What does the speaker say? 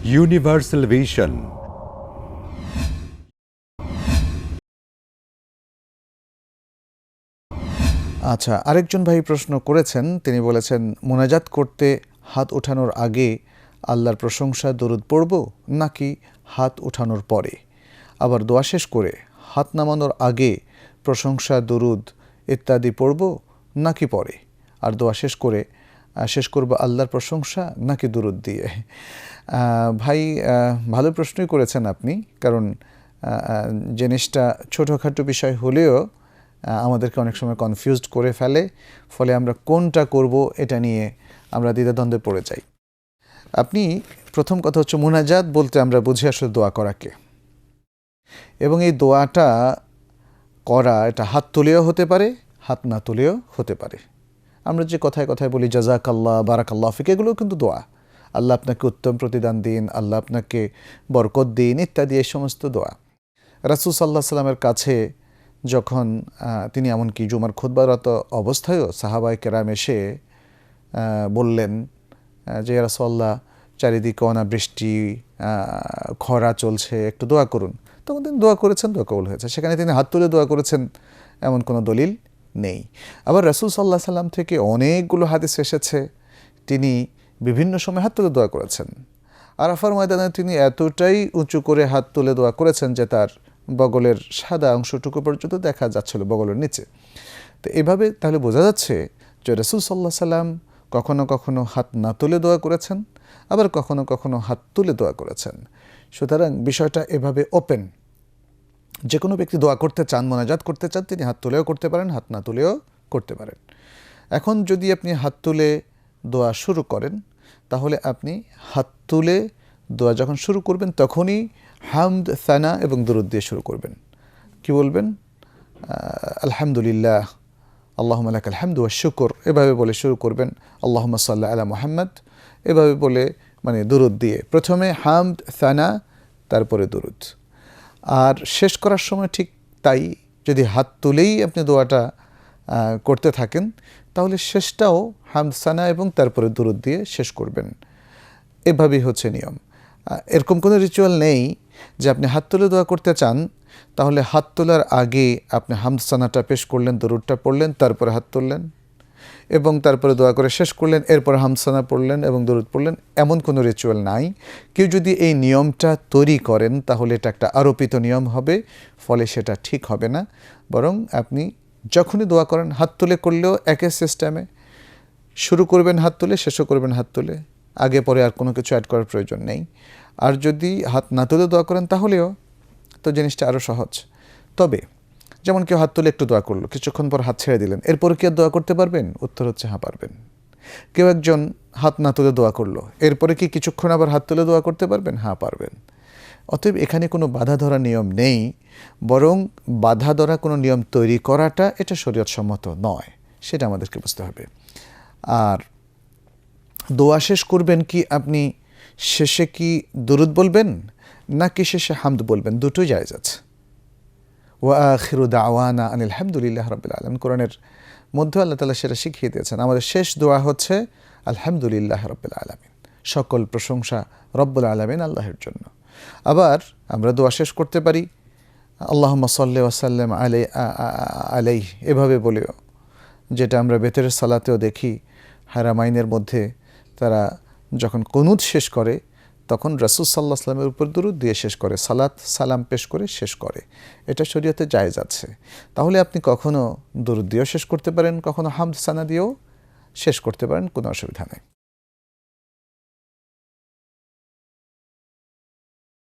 Universal vision. আচ্ছা, আরেকজন ভাই প্রশ্ন করেছেন, তিনি বলেছেন মোনাজাত করতে হাত ওঠানোর আগে আল্লাহর প্রশংসা দরুদ পড়ব নাকি হাত ওঠানোর পরে, আবার দোয়া শেষ করে হাত নামানোর আগে প্রশংসা দরুদ ইত্যাদি পড়ব নাকি পরে, আর দোয়া শেষ করব আল্লাহর প্রশংসা নাকি দরুদ দিয়ে। ভাই ভালো প্রশ্নই করেছেন আপনি, কারণ জিনিসটা ছোটোখাটো বিষয় হলেও আমাদেরকে অনেক সময় কনফিউজড করে ফেলে, ফলে আমরা কোনটা করব এটা নিয়ে আমরা দ্বিধাদ্বন্দ্বে পড়ে যাই। আপনি প্রথম কথা হচ্ছে মুনাজাত বলতে আমরা বুঝি আসলে দোয়া করাকে, এবং এই দোয়াটা করা এটা হাত তুলেও হতে পারে, হাত না তুলেও হতে পারে। আমরা যে কথায় কথায় বলি জাযাকাল্লাহ, বারাকাল্লাহ ফিক, এগুলোও কিন্তু দোয়া। আল্লাহ আপনাকে উত্তম প্রতিদান দিন, আল্লাহ আপনাকে বরকত দিন ইত্যাদি, এই সমস্ত দোয়া। রাসূল সাল্লাল্লাহু আলাইহি ওয়াসাল্লামের কাছে যখন তিনি এমনকি জুমার খুতবারত অবস্থায়ও সাহাবায়ে কেরাম এসে বললেন যে ইয়া রাসূলুল্লাহ, চারিদিকে অনাবৃষ্টি, খরা চলছে, একটু দোয়া করুন। তখন তিনি দোয়া করেছেন, দোয়া কবুল হয়েছে। সেখানে তিনি হাত তুলে দোয়া করেছেন এমন কোনো দলিল নেই। আবার রাসূল সাল্লাল্লাহু আলাইহি সাল্লাম থেকে অনেকগুলো হাদিস এসেছে তিনি বিভিন্ন সময় হাত তুলে দোয়া করেছেন। আরাফার ময়দানে তিনি এতটাই উঁচু করে হাত তুলে দোয়া করেছেন যে তার বগলের সাদা অংশটুকু পর্যন্ত দেখা যাচ্ছিল বগলের নিচে। তো এভাবে তাহলে বোঝা যাচ্ছে যে রাসূল সাল্লাল্লাহু আলাইহি সাল্লাম কখনো কখনো হাত না তুলে দোয়া করেছেন, আবার কখনো কখনো হাত তুলে দোয়া করেছেন। সুতরাং বিষয়টা এভাবে ওপেন, যে কোনো ব্যক্তি দোয়া করতে চান, মোনাজাত করতে চান, তিনি হাত তুলেও করতে পারেন, হাত না তুলেও করতে পারেন। এখন যদি আপনি হাত তুলে দোয়া শুরু করেন, তাহলে আপনি হাত তুলে দোয়া যখন শুরু করবেন তখনই হামদ, সানা এবং দরুদ দিয়ে শুরু করবেন। কি বলবেন? আলহামদুলিল্লাহ, আল্লাহুম্মা লাকাল হামদু ওয়াশ শুকর, এভাবে বলে শুরু করবেন। আল্লাহুম্মা সাল্লি আলা মুহাম্মদ, এভাবে বলে, মানে দরুদ দিয়ে, প্রথমে হামদ, সানা, তারপরে দরুদ। আর শেষ করার সময় ঠিক তাই, যদি হাত তুলেই আপনি দোয়াটা করতে থাকেন তাহলে শেষটাও হামদ, সানা এবং তারপরে দরুদ দিয়ে শেষ করবেন। এভাবেই হচ্ছে নিয়ম। এরকম কোনো রিচুয়াল নেই যে আপনি হাত তুলে দোয়া করতে চান তাহলে হাত তোলার আগে আপনি হামদ, সানাটা পেশ করলেন, দরুদটা পড়লেন, তারপরে হাত তুললেন এবং তারপরে দোয়া করে শেষ করলেন, এরপর হামদ, সানা পড়লেন এবং দরুদ পড়লেন। এমন কোনো রিচুয়াল নাই। কেউ যদি এই নিয়মটা তৈরি করেন তাহলে এটা একটা আরোপিত নিয়ম হবে, ফলে সেটা ঠিক হবে না। বরং আপনি যখনই দোয়া করেন হাত তুলে করলেও একই সিস্টেমে শুরু করবেন হাত তুলে, শেষও করবেন হাত তুলে, আগে পরে আর কোনো কিছু অ্যাড করার প্রয়োজন নেই। আর যদি হাত না তুলে দোয়া করেন তাহলেও তো জিনিসটা আরও সহজ। তবে যেমন কেউ হাত তুলে একটু দোয়া করলো, কিছুক্ষণ পর হাত ছেড়ে দিলেন, এরপরে কি আর দোয়া করতে পারবেন? উত্তর হচ্ছে হ্যাঁ, পারবেন। কেউ একজন হাত না তুলে দোয়া করলো, এরপরে কি কিছুক্ষণ আবার হাত তুলে দোয়া করতে পারবেন? হ্যাঁ, পারবেন। অতএব এখানে কোনো বাধা ধরা নিয়ম নেই, বরং বাধা ধরা কোনো নিয়ম তৈরি করাটা এটা শরীয়তসম্মত নয়, সেটা আমাদেরকে বুঝতে হবে। আর দোয়া শেষ করবেন কি আপনি শেষে কি দরুদ বলবেন নাকি শেষে হামদ বলবেন? দুটোই জায়েজ আছে। ওয়া আখিরু দাওয়ানা আনিল হামদুলিল্লাহি রাব্বিল আলামিন, কোরআনের মধ্যে আল্লাহ তাআলা সেটা শিখিয়ে দিয়েছেন। আমাদের শেষ দোয়া হচ্ছে আলহামদুলিল্লাহি রাব্বিল আলামিন, সকল প্রশংসা রব্বুল আলামিন আল্লাহর জন্য। আবার আমরা দোয়া শেষ করতে পারি আল্লাহুম্মা সাল্লি ওয়া সাল্লিম আলাইহি, এভাবে বলেও, যেটা আমরা বেতের সালাতেও দেখি। হারামাইনের মধ্যে তারা যখন কুনুত শেষ করে তখন রাসূল সাল্লাল্লাহু আলাইহি ওয়াসাল্লামের উপর দরুদ দিয়ে শেষ করে, সালাত সালাম পেশ করে শেষ করে। এটা শরীয়তে জায়েজ আছে। তাহলে আপনি কখনো দরুদ দিয়েও শেষ করতে পারেন, কখনো হামদ, সানা দিয়েও শেষ করতে পারেন, কোনো অসুবিধা নেই।